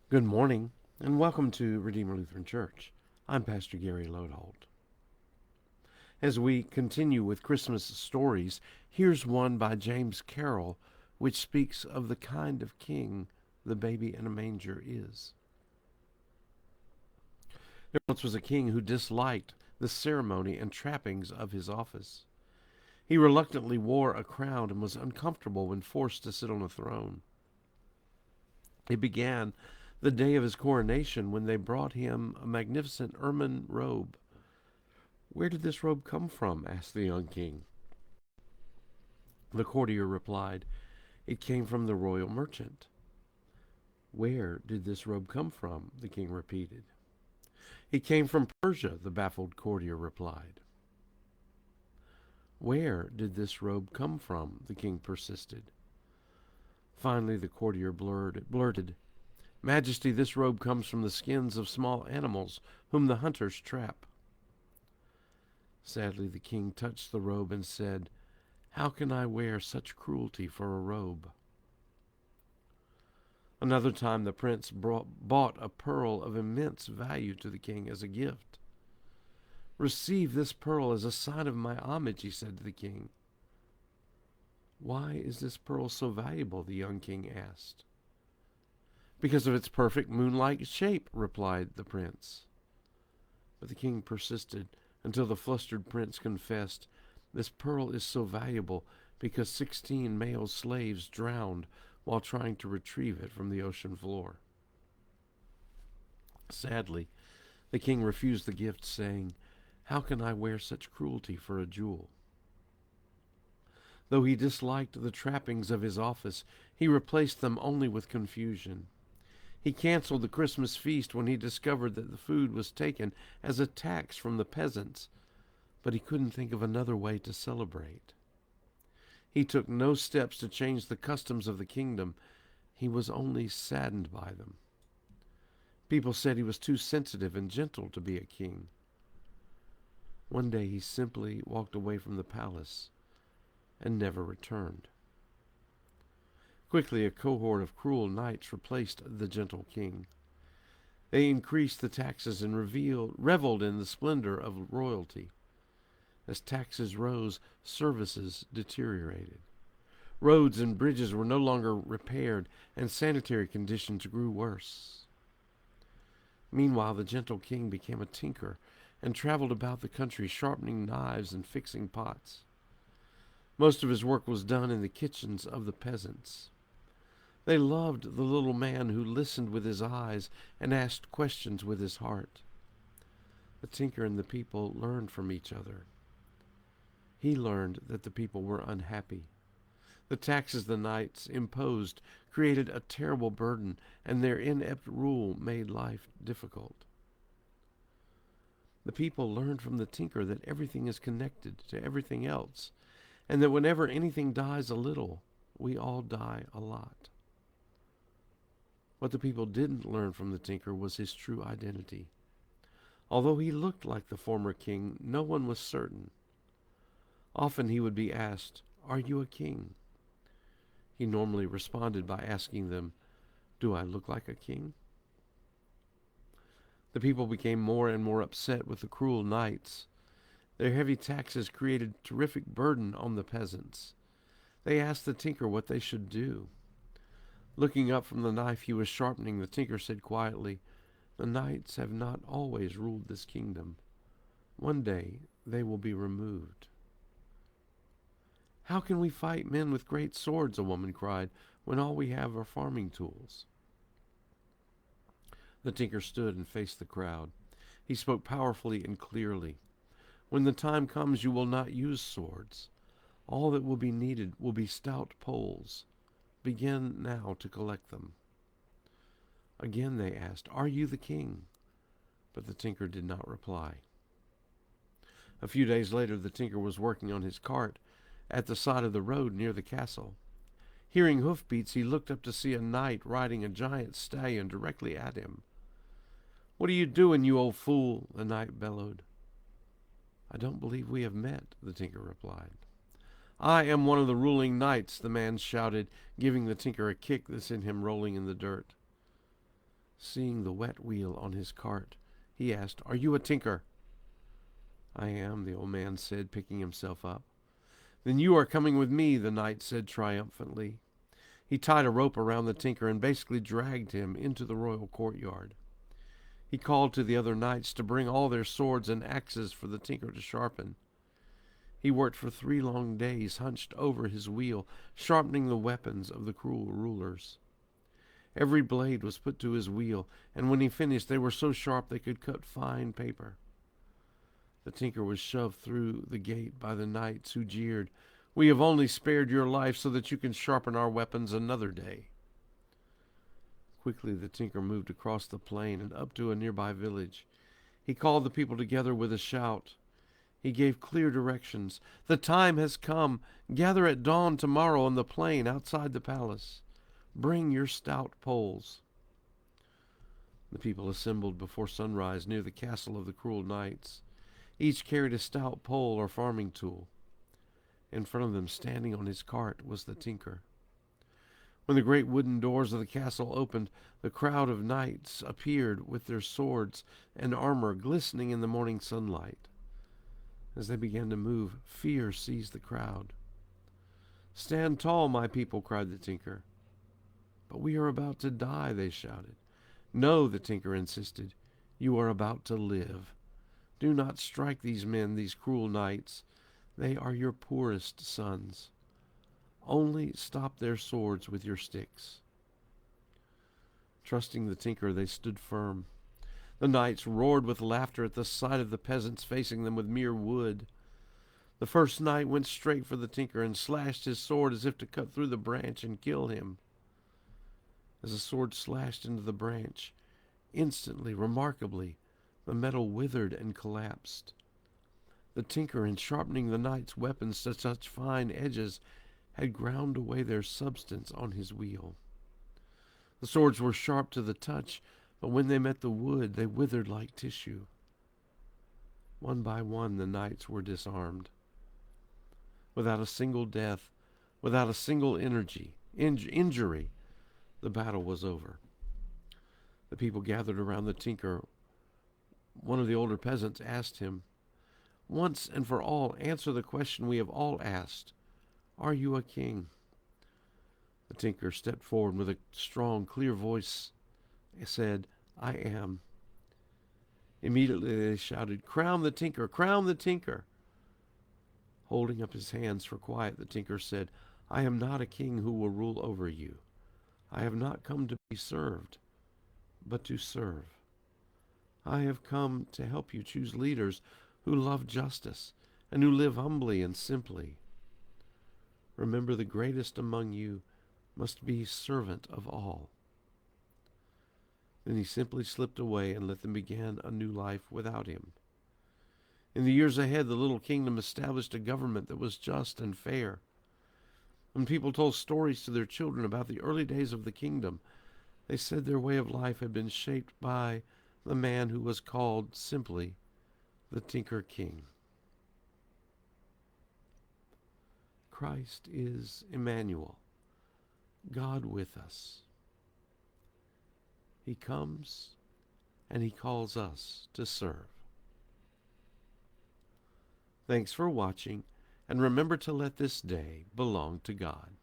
Good morning, and welcome to Redeemer Lutheran Church. I'm Pastor Gary Lodeholt. As we continue with Christmas stories, here's one by James Carroll, which speaks of the kind of king the baby in a manger is. There once was a king who disliked the ceremony and trappings of his office. He reluctantly wore a crown and was uncomfortable when forced to sit on a throne. It began the day of his coronation when they brought him a magnificent ermine robe. "Where did this robe come from?" asked the young king. The courtier replied, "It came from the royal merchant." "Where did this robe come from?" the king repeated. "It came from Persia," the baffled courtier replied. "Where did this robe come from?" the king persisted. Finally, the courtier blurted, "Majesty, this robe comes from the skins of small animals whom the hunters trap." Sadly, the king touched the robe and said, "How can I wear such cruelty for a robe?" Another time, the prince bought a pearl of immense value to the king as a gift. "Receive this pearl as a sign of my homage," he said to the king. "Why is this pearl so valuable?" the young king asked. "Because of its perfect moon-like shape," replied the prince. But the king persisted until the flustered prince confessed, "This pearl is so valuable because 16 male slaves drowned while trying to retrieve it from the ocean floor." Sadly, the king refused the gift, saying, "How can I wear such cruelty for a jewel?" Though he disliked the trappings of his office, he replaced them only with confusion. He canceled the Christmas feast when he discovered that the food was taken as a tax from the peasants, but he couldn't think of another way to celebrate. He took no steps to change the customs of the kingdom. He was only saddened by them. People said he was too sensitive and gentle to be a king. One day he simply walked away from the palace and never returned. Quickly, a cohort of cruel knights replaced the gentle king. They increased the taxes and reveled in the splendor of royalty. As taxes rose, services deteriorated. Roads and bridges were no longer repaired, and sanitary conditions grew worse. Meanwhile, the gentle king became a tinker and traveled about the country sharpening knives and fixing pots. Most of his work was done in the kitchens of the peasants. They loved the little man who listened with his eyes and asked questions with his heart. The tinker and the people learned from each other. He learned that the people were unhappy. The taxes the knights imposed created a terrible burden, and their inept rule made life difficult. The people learned from the tinker that everything is connected to everything else, and that whenever anything dies a little, we all die a lot. What the people didn't learn from the tinker was his true identity. Although he looked like the former king, no one was certain. Often he would be asked, "Are you a king?" He normally responded by asking them, "Do I look like a king?" The people became more and more upset with the cruel knights. Their heavy taxes created a terrific burden on the peasants. They asked the tinker what they should do. Looking up from the knife he was sharpening, the tinker said quietly, "The knights have not always ruled this kingdom. One day they will be removed." "How can we fight men with great swords," a woman cried, "when all we have are farming tools?" The tinker stood and faced the crowd. He spoke powerfully and clearly. "When the time comes, you will not use swords. All that will be needed will be stout poles. Begin now to collect them." Again they asked, "Are you the king?" But the tinker did not reply. A few days later, the tinker was working on his cart at the side of the road near the castle. Hearing hoofbeats, he looked up to see a knight riding a giant stallion directly at him. "What are you doing, you old fool?" the knight bellowed. "I don't believe we have met," the tinker replied. "I am one of the ruling knights," the man shouted, giving the tinker a kick that sent him rolling in the dirt. Seeing the wet wheel on his cart, he asked, "Are you a tinker?" "I am," the old man said, picking himself up. "Then you are coming with me," the knight said triumphantly. He tied a rope around the tinker and basically dragged him into the royal courtyard. He called to the other knights to bring all their swords and axes for the tinker to sharpen. He worked for 3 long days, hunched over his wheel, sharpening the weapons of the cruel rulers. Every blade was put to his wheel, and when he finished, they were so sharp they could cut fine paper. The tinker was shoved through the gate by the knights, who jeered, "We have only spared your life so that you can sharpen our weapons another day." Quickly the tinker moved across the plain and up to a nearby village. He called the people together with a shout. He gave clear directions. "The time has come. Gather at dawn tomorrow on the plain outside the palace. Bring your stout poles." The people assembled before sunrise near the castle of the cruel knights. Each carried a stout pole or farming tool. In front of them, standing on his cart, was the tinker. When the great wooden doors of the castle opened, the crowd of knights appeared with their swords and armor glistening in the morning sunlight. As they began to move, fear seized the crowd. "Stand tall, my people," cried the tinker. "But we are about to die," they shouted. "No," the tinker insisted. "You are about to live. Do not strike these men, these cruel knights. They are your poorest sons. Only stop their swords with your sticks." Trusting the tinker, they stood firm. The knights roared with laughter at the sight of the peasants facing them with mere wood. The first knight went straight for the tinker and slashed his sword as if to cut through the branch and kill him. As the sword slashed into the branch, instantly, remarkably, the metal withered and collapsed. The tinker, in sharpening the knight's weapons to such fine edges, had ground away their substance on his wheel. The swords were sharp to the touch, but when they met the wood, they withered like tissue. One by one, the knights were disarmed. Without a single death, without a single injury, the battle was over. The people gathered around the tinker. One of the older peasants asked him, "Once and for all, answer the question we have all asked. Are you a king?" The tinker stepped forward with a strong, clear voice and said, "I am." Immediately they shouted, "Crown the tinker! Crown the tinker!" Holding up his hands for quiet, the tinker said, "I am not a king who will rule over you. I have not come to be served, but to serve. I have come to help you choose leaders who love justice and who live humbly and simply. Remember, the greatest among you must be servant of all." Then he simply slipped away and let them begin a new life without him. In the years ahead, the little kingdom established a government that was just and fair. When people told stories to their children about the early days of the kingdom, they said their way of life had been shaped by the man who was called simply the Tinker King. Christ is Emmanuel, God with us. He comes and he calls us to serve. Thanks for watching, and remember to let this day belong to God.